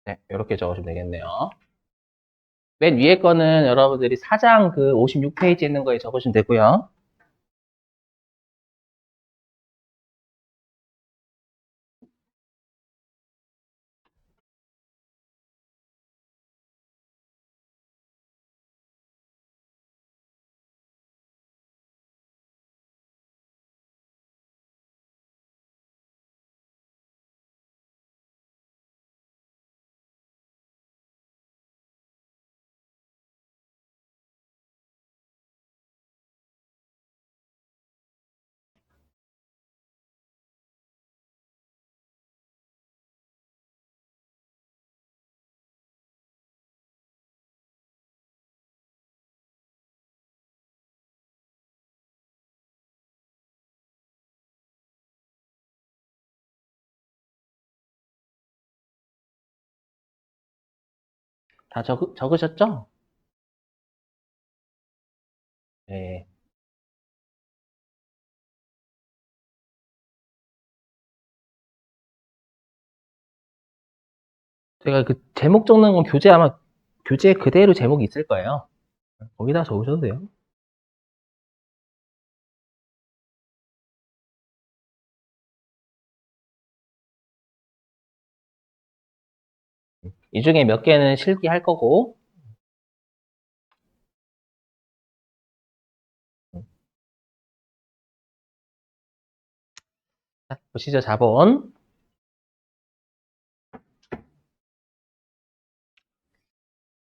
네, 이렇게 적으시면 되겠네요. 맨 위에 거는 여러분들이 4장 그 56페이지에 있는 거에 적으시면 되고요. 다 적으셨죠? 네. 제가 그 제목 적는 건 교재 그대로 제목이 있을 거예요. 거기다 적으셔도 돼요. 이 중에 몇 개는 실기할 거고. 자, 보시죠, 자본.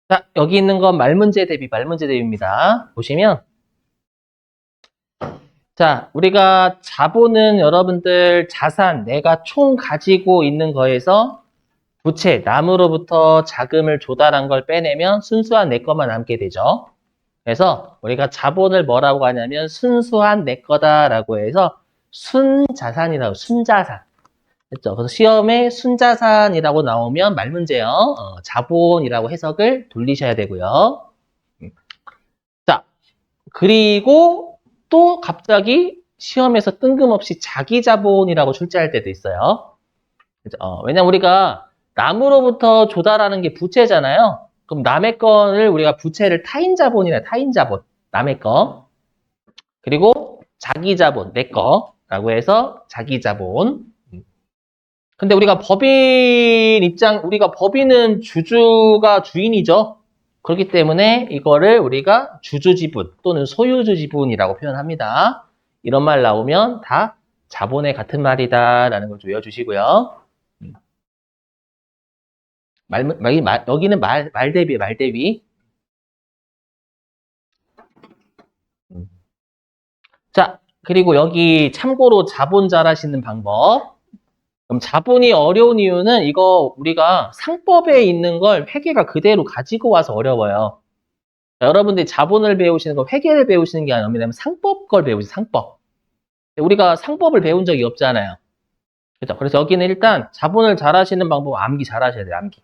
자, 여기 있는 건 말문제 대비입니다. 보시면, 자, 우리가 자본은 여러분들 자산, 내가 총 가지고 있는 거에서 부채, 남으로부터 자금을 조달한 걸 빼내면 순수한 내 것만 남게 되죠. 그래서 우리가 자본을 뭐라고 하냐면 순수한 내 거다라고 해서 순자산이라고, 순자산. 됐죠? 그래서 시험에 순자산이라고 나오면 말문제요. 자본이라고 해석을 돌리셔야 되고요. 자, 그리고 또 갑자기 시험에서 뜬금없이 자기자본이라고 출제할 때도 있어요. 그죠? 왜냐면 우리가 남으로부터 조달하는 게 부채잖아요. 그럼 남의 거를 우리가 부채를 타인자본이라 타인자본, 남의 거. 그리고 자기자본, 내 거라고 해서 자기자본. 근데 우리가 법인은 주주가 주인이죠. 그렇기 때문에 이거를 우리가 주주지분 또는 소유주지분이라고 표현합니다. 이런 말 나오면 다 자본의 같은 말이다라는 걸 좀 외워주시고요. 여기는 말대비. 자, 그리고 여기 참고로 자본 잘하시는 방법. 그럼 자본이 어려운 이유는 이거 우리가 상법에 있는 걸 회계가 그대로 가지고 와서 어려워요. 자, 여러분들이 자본을 배우시는 거 회계를 배우시는 게 아니라 뭐냐면 상법 걸 배우지, 상법. 우리가 상법을 배운 적이 없잖아요. 그죠? 그래서 여기는 일단 자본을 잘하시는 방법 암기 잘하셔야 돼요, 암기.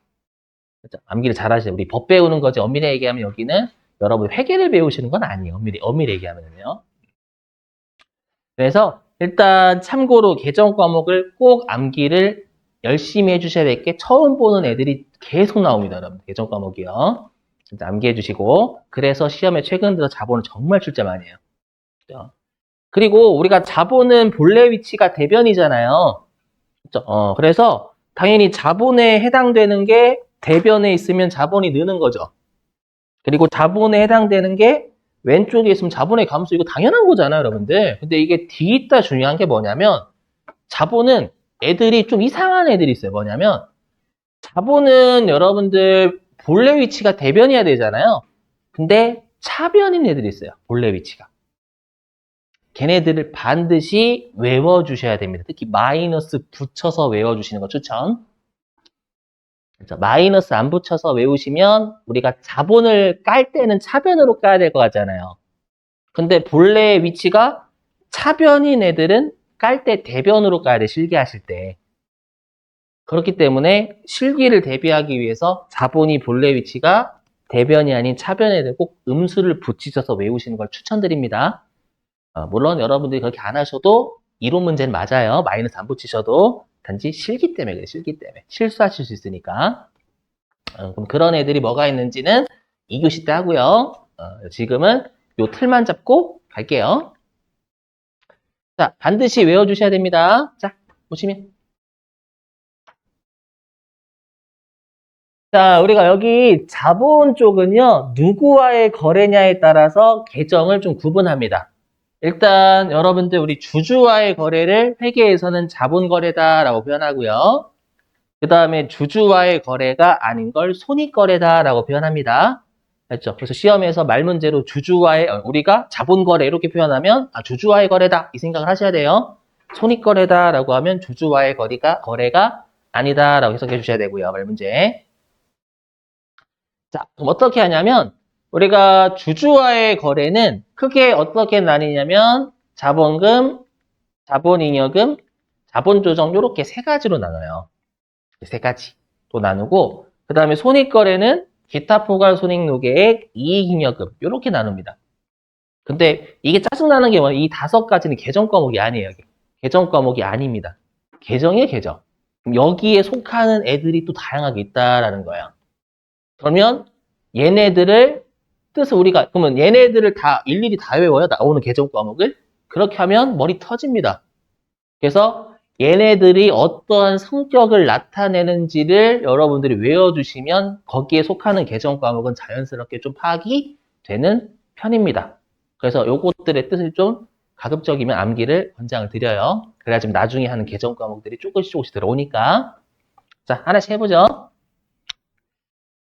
그죠? 암기를 잘하셔야 돼요. 우리 법 배우는 거지, 엄밀히 얘기하면 여기는 여러분 회계를 배우시는 건 아니에요. 엄밀히 얘기하면요. 그래서 일단 참고로 개정 과목을 꼭 암기를 열심히 해주셔야 될 게 처음 보는 애들이 계속 나옵니다, 여러분. 개정 과목이요. 진짜 암기해 주시고 그래서 시험에 최근 들어 자본을 정말 출제 많이 해요. 그죠? 그리고 우리가 자본은 본래 위치가 대변이잖아요. 그죠? 그래서 당연히 자본에 해당되는 게 대변에 있으면 자본이 느는 거죠. 그리고 자본에 해당되는 게 왼쪽에 있으면 자본의 감소, 이거 당연한 거잖아요, 여러분들. 근데 이게 뒤있다 중요한 게 뭐냐면 자본은 애들이 좀 이상한 애들이 있어요. 뭐냐면 자본은 여러분들 본래 위치가 대변이어야 되잖아요. 근데 차변인 애들이 있어요. 본래 위치가. 걔네들을 반드시 외워주셔야 됩니다. 특히 마이너스 붙여서 외워주시는 거 추천. 그렇죠? 마이너스 안 붙여서 외우시면 우리가 자본을 깔 때는 차변으로 까야 될 것 같잖아요. 근데 본래 위치가 차변인 애들은 깔 때 대변으로 까야 돼, 실기하실 때. 그렇기 때문에 실기를 대비하기 위해서 자본이 본래 위치가 대변이 아닌 차변에 대해 꼭 음수를 붙이셔서 외우시는 걸 추천드립니다. 물론 여러분들이 그렇게 안 하셔도 이론 문제는 맞아요. 마이너스 안 붙이셔도 단지 실기 때문에 그래요. 실기 때문에. 실수하실 수 있으니까. 그럼 그런 애들이 뭐가 있는지는 2교시 때 하고요. 지금은 요 틀만 잡고 갈게요. 자, 반드시 외워주셔야 됩니다. 자, 보시면. 자, 우리가 여기 자본 쪽은요, 누구와의 거래냐에 따라서 계정을 좀 구분합니다. 일단 여러분들 우리 주주와의 거래를 회계에서는 자본거래다라고 표현하고요. 그 다음에 주주와의 거래가 아닌 걸 손익거래다라고 표현합니다. 됐죠? 그래서 시험에서 말 문제로 주주와의 우리가 자본거래 이렇게 표현하면 주주와의 거래다 이 생각을 하셔야 돼요. 손익거래다라고 하면 주주와의 거래가 아니다라고 해석해 주셔야 되고요. 말 문제. 자, 그럼 어떻게 하냐면 우리가 주주와의 거래는 크게 어떻게 나뉘냐면 자본금, 자본잉여금, 자본조정 이렇게 세 가지로 나눠요. 세 가지 또 나누고 그 다음에 손익거래는 기타 포괄 손익노계액, 이익잉여금 이렇게 나눕니다. 근데 이게 짜증나는 게 뭐냐? 이 5가지는 계정 과목이 아니에요. 계정 과목이 아닙니다. 계정이에요, 계정. 그럼 여기에 속하는 애들이 또 다양하게 있다라는 거예요. 그러면 얘네들을 뜻을 우리가 그러면 얘네들을 다 일일이 다 외워요. 나오는 계정 과목을. 그렇게 하면 머리 터집니다. 그래서 얘네들이 어떠한 성격을 나타내는지를 여러분들이 외워주시면 거기에 속하는 계정 과목은 자연스럽게 좀 파악이 되는 편입니다. 그래서 요것들의 뜻을 좀 가급적이면 암기를 권장을 드려요. 그래야 좀 나중에 하는 계정 과목들이 조금씩 들어오니까. 자, 하나씩 해보죠.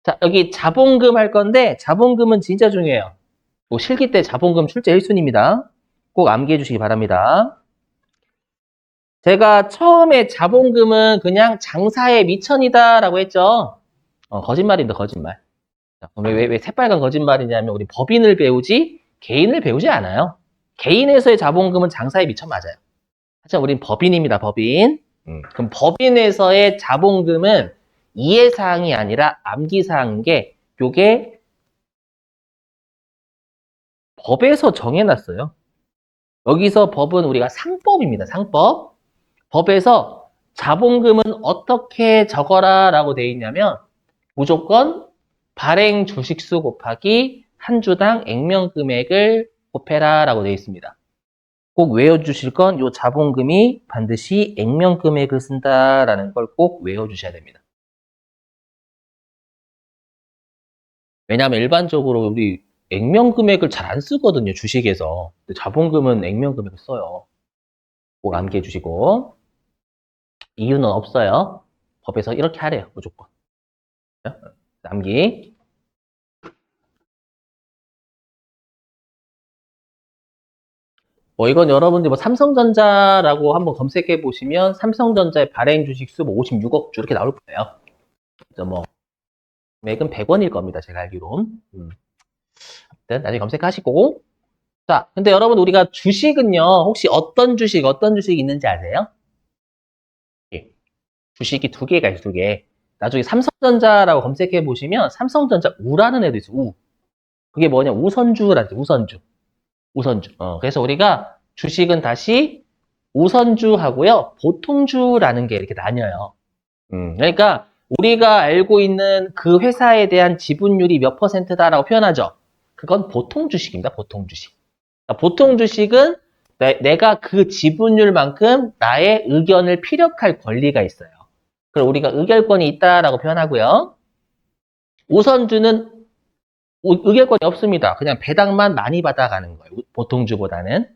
자, 여기 자본금 할 건데 자본금은 진짜 중요해요. 뭐 실기 때 자본금 출제 1순위입니다. 꼭 암기해 주시기 바랍니다. 제가 처음에 자본금은 그냥 장사의 미천이다라고 했죠. 거짓말입니다, 거짓말. 왜 새빨간 거짓말이냐면 우리 법인을 배우지 개인을 배우지 않아요. 개인에서의 자본금은 장사의 미천 맞아요. 하지만 우린 법인입니다, 법인. 그럼 법인에서의 자본금은 이해사항이 아니라 암기사항인 게 요게 법에서 정해놨어요. 여기서 법은 우리가 상법입니다, 상법. 법에서 자본금은 어떻게 적어라 라고 되어 있냐면 무조건 발행 주식수 곱하기 한 주당 액면 금액을 곱해라 라고 되어 있습니다. 꼭 외워주실 건 이 자본금이 반드시 액면 금액을 쓴다라는 걸 꼭 외워주셔야 됩니다. 왜냐하면 일반적으로 우리 액면 금액을 잘 안 쓰거든요, 주식에서. 근데 자본금은 액면 금액을 써요. 꼭 암기해 주시고. 이유는 없어요. 법에서 이렇게 하래요, 무조건. 암기. 뭐 이건 여러분들이 뭐 삼성전자라고 한번 검색해 보시면 삼성전자의 발행 주식수 뭐 56억 주 이렇게 나올 거예요. 그래서 뭐 금액은 100원일 겁니다. 제가 알기론. 아무튼 나중에 검색하시고. 자, 근데 여러분 우리가 주식은요. 혹시 어떤 주식이 있는지 아세요? 예. 주식이 두 개가 있어요. 두 개. 나중에 삼성전자라고 검색해 보시면 삼성전자 우라는 애도 있어요. 우. 그게 뭐냐? 우선주라죠. 우선주. 우선주. 그래서 우리가 주식은 다시 우선주하고요. 보통주라는 게 이렇게 나뉘어요. 그러니까 우리가 알고 있는 그 회사에 대한 지분율이 몇 퍼센트다라고 표현하죠. 그건 보통 주식입니다. 보통 주식. 그러니까 보통 주식은 내가 그 지분율만큼 나의 의견을 피력할 권리가 있어요. 그럼 우리가 의결권이 있다라고 표현하고요. 우선주는 의결권이 없습니다. 그냥 배당만 많이 받아가는 거예요. 보통주보다는.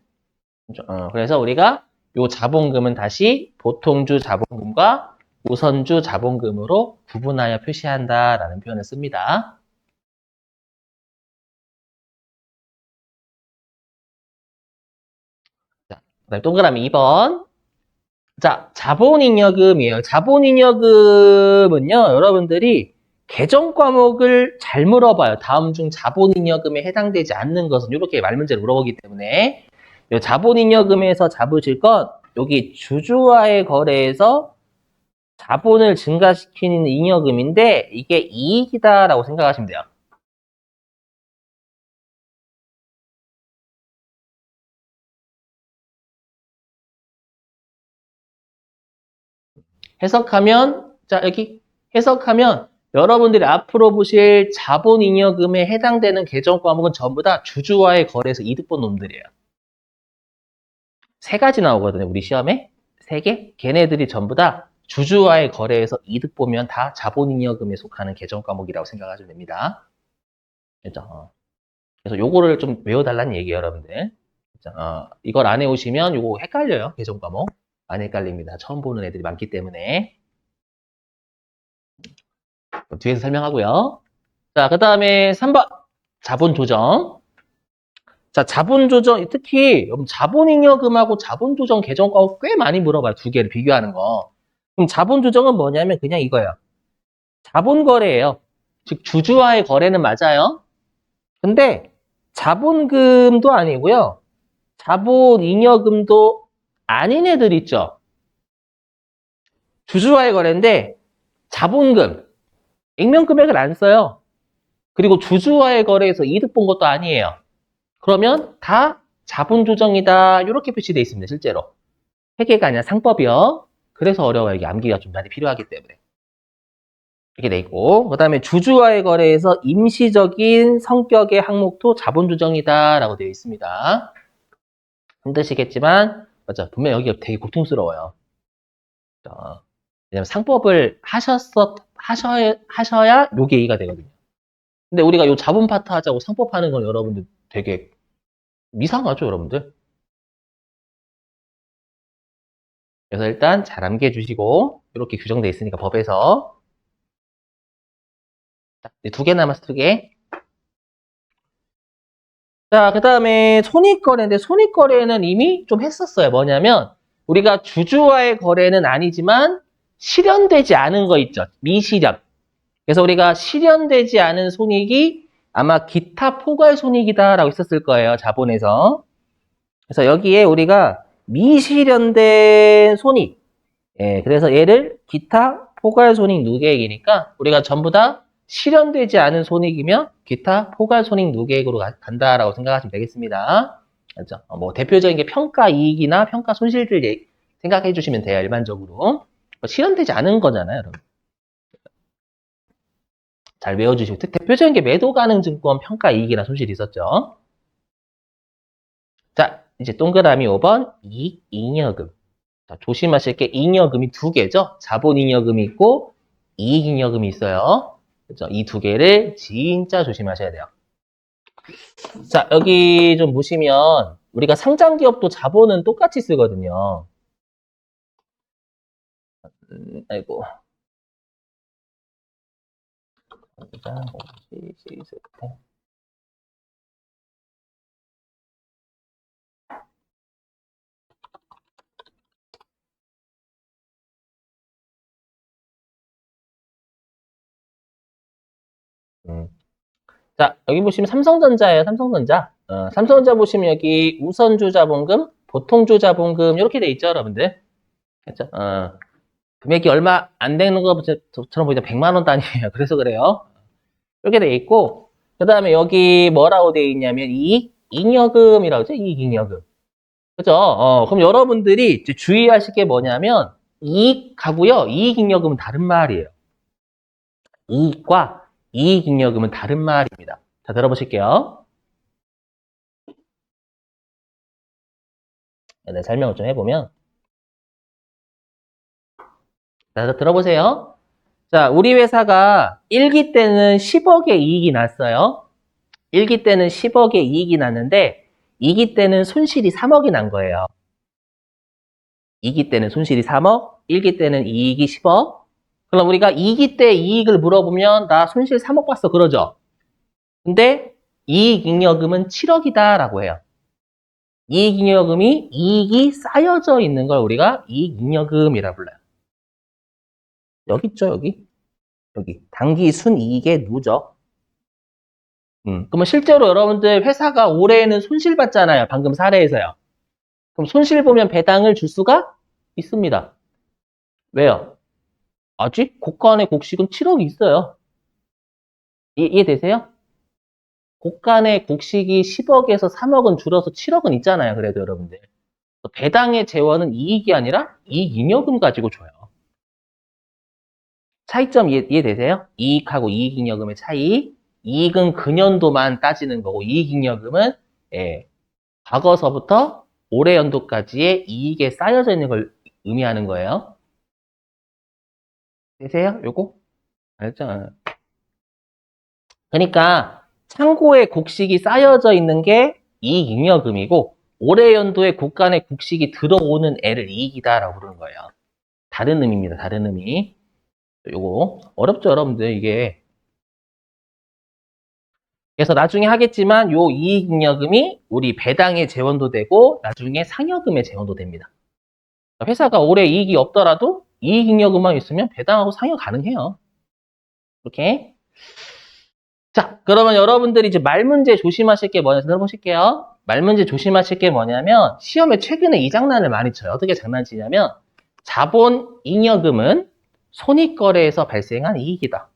그래서 우리가 요 자본금은 다시 보통주 자본금과 우선주 자본금으로 구분하여 표시한다라는 표현을 씁니다. 자, 그다음에 동그라미 2번. 자, 자본잉여금이에요. 자본잉여금은요, 여러분들이 계정 과목을 잘 물어봐요. 다음 중 자본잉여금에 해당되지 않는 것은 이렇게 말문제를 물어보기 때문에 요 자본잉여금에서 잡으실 건 여기 주주와의 거래에서 자본을 증가시키는 잉여금인데 이게 이익이다라고 생각하시면 돼요. 해석하면 자 여기 해석하면 여러분들이 앞으로 보실 자본잉여금에 해당되는 계정 과목은 전부 다 주주와의 거래에서 이득 본 놈들이에요. 세 가지 나오거든요, 우리 시험에. 세 개? 걔네들이 전부 다 주주와의 거래에서 이득 보면 다 자본잉여금에 속하는 계정 과목이라고 생각하시면 됩니다. 그죠? 그래서 요거를 좀 외워달라는 얘기예요, 여러분들. 그죠? 이걸 안 해오시면 요거 헷갈려요, 계정 과목. 안 헷갈립니다. 처음 보는 애들이 많기 때문에. 뒤에서 설명하고요. 자, 그 다음에 3번. 자본 조정. 자, 자본 조정, 특히 자본잉여금하고 자본 조정 계정 과목 꽤 많이 물어봐요. 두 개를 비교하는 거. 그럼 자본 조정은 뭐냐면 그냥 이거예요. 자본 거래예요. 즉, 주주와의 거래는 맞아요. 근데 자본금도 아니고요. 자본잉여금도 아닌 애들 있죠. 주주와의 거래인데 자본금, 액면 금액을 안 써요. 그리고 주주와의 거래에서 이득 본 것도 아니에요. 그러면 다 자본 조정이다. 이렇게 표시되어 있습니다. 실제로. 회계가 아니라 상법이요. 그래서 어려워요. 이게 암기가 좀 많이 필요하기 때문에. 이렇게 돼 있고, 그 다음에 주주와의 거래에서 임시적인 성격의 항목도 자본 조정이다라고 되어 있습니다. 힘드시겠지만, 맞아. 분명 여기가 되게 고통스러워요. 왜냐면 상법을 하셔야 요게 이해가 되거든요. 근데 우리가 요 자본 파트 하자고 상법 하는 건 여러분들 되게 이상하죠, 여러분들? 그래서 일단 잘 암기해 주시고, 이렇게 규정되어 있으니까 법에서. 두 개 남았어, 두 개. 자, 그 다음에 손익거래인데, 손익거래는 이미 좀 했었어요. 뭐냐면, 우리가 주주와의 거래는 아니지만, 실현되지 않은 거 있죠. 미실현. 그래서 우리가 실현되지 않은 손익이 아마 기타 포괄 손익이다라고 있었을 거예요. 자본에서. 그래서 여기에 우리가 미실현된 손익. 예, 그래서 얘를 기타 포괄 손익 누계액이니까 우리가 전부 다 실현되지 않은 손익이면 기타 포괄 손익 누계액으로 간다라고 생각하시면 되겠습니다. 그렇죠? 뭐 대표적인 게 평가 이익이나 평가 손실들 생각해 주시면 돼요. 일반적으로. 실현되지 않은 거잖아요, 여러분. 잘 외워주시고 대표적인 게 매도 가능 증권 평가 이익이나 손실이 있었죠. 자, 이제 동그라미 5번 이익 잉여금. 자, 조심하실 게 잉여금이 두 개죠. 자본잉여금이 있고 이익잉여금이 있어요. 그렇죠? 이 두 개를 진짜 조심하셔야 돼요. 자, 여기 좀 보시면 우리가 상장기업도 자본은 똑같이 쓰거든요. 아이고. 자, 여기 보시면 삼성전자예요. 삼성전자. 삼성전자 보시면 여기 우선주 자본금, 보통주 자본금 이렇게 돼 있죠, 여러분들. 그렇죠? 금액이 얼마 안 되는 것처럼 보이죠? 100만 원 단위예요. 그래서 그래요. 이렇게 돼 있고, 그 다음에 여기 뭐라고 돼 있냐면 잉여금이라고 하죠? 이익잉여금. 그죠? 그럼 여러분들이 이제 주의하실 게 뭐냐면 이익하고요. 이익잉여금은 다른 말이에요. 이익과 이익잉여금은 다른 말입니다. 자, 들어보실게요. 네, 설명을 좀 해보면. 자, 들어보세요. 자, 우리 회사가 1기 때는 10억의 이익이 났어요. 1기 때는 10억의 이익이 났는데 2기 때는 손실이 3억이 난 거예요. 2기 때는 손실이 3억, 1기 때는 이익이 10억. 그럼 우리가 2기 때 이익을 물어보면 나 손실 3억 봤어 그러죠. 근데 이익잉여금은 7억이다라고 해요. 이익잉여금이 이익이 쌓여져 있는 걸 우리가 이익잉여금이라 불러요. 여기 있죠, 여기. 여기 당기 순이익의 누적. 그러면 실제로 여러분들 회사가 올해는 손실 봤잖아요. 방금 사례에서요. 그럼 손실 보면 배당을 줄 수가 있습니다. 왜요? 아직 고간의 곡식은 7억이 있어요. 이해되세요? 고간의 곡식이 10억에서 3억은 줄어서 7억은 있잖아요. 그래도 여러분들. 배당의 재원은 이익이 아니라 이익잉여금 가지고 줘요. 차이점 이해되세요? 이익하고 이익잉여금의 차이. 이익은 금연도만 따지는 거고 이익잉여금은 예, 과거서부터 올해 연도까지의 이익에 쌓여져 있는 걸 의미하는 거예요. 되세요? 요거? 알죠? 그러니까 창고에 곡식이 쌓여져 있는 게 이익잉여금이고 올해 연도에 국간에 곡식이 들어오는 애를 이익이다라고 부르는 거예요. 다른 의미입니다. 다른 의미. 요거 어렵죠, 여러분들 이게. 그래서 나중에 하겠지만 요 이익잉여금이 우리 배당의 재원도 되고 나중에 상여금의 재원도 됩니다. 회사가 올해 이익이 없더라도 이익잉여금만 있으면 배당하고 상여 가능해요. 이렇게. 자, 그러면 여러분들이 이제 말문제 조심하실 게 뭐냐면 들어보실게요. 말문제 조심하실 게 뭐냐면 시험에 최근에 이 장난을 많이 쳐요. 어떻게 장난치냐면 자본잉여금은 손익거래에서 발생한 이익이다.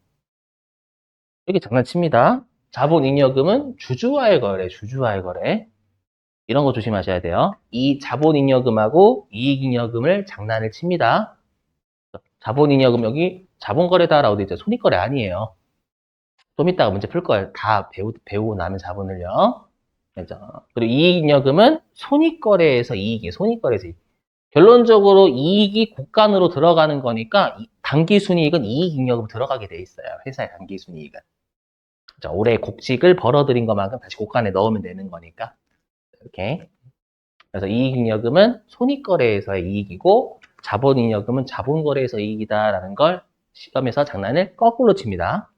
이렇게 장난칩니다. 자본잉여금은 주주와의 거래, 주주와의 거래. 이런 거 조심하셔야 돼요. 이 자본잉여금하고 이익잉여금을 장난을 칩니다. 자본잉여금 여기 자본거래다라고 되어 있죠. 손익거래 아니에요. 좀 이따가 문제 풀 거예요. 다 배우고 나면 자본을요. 그죠? 그리고 이익잉여금은 손익거래에서 이익이에요. 손익거래에서 이익. 결론적으로 이익이 국간으로 들어가는 거니까 당기순이익은 이익잉여금 들어가게 돼 있어요. 회사의 당기순이익은. 자, 올해 곡식을 벌어들인 것만큼 다시 국간에 넣으면 되는 거니까. 이렇게. 그래서 이익잉여금은 손익거래에서의 이익이고 자본잉여금은 자본거래에서 이익이다라는 걸 시험에서 장난을 거꾸로 칩니다.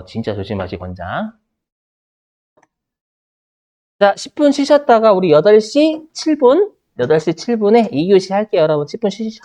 진짜 조심하시 권장. 자, 10분 쉬셨다가 우리 8시 7분 8시 7분에 2교시 할게요. 여러분 10분 쉬시죠.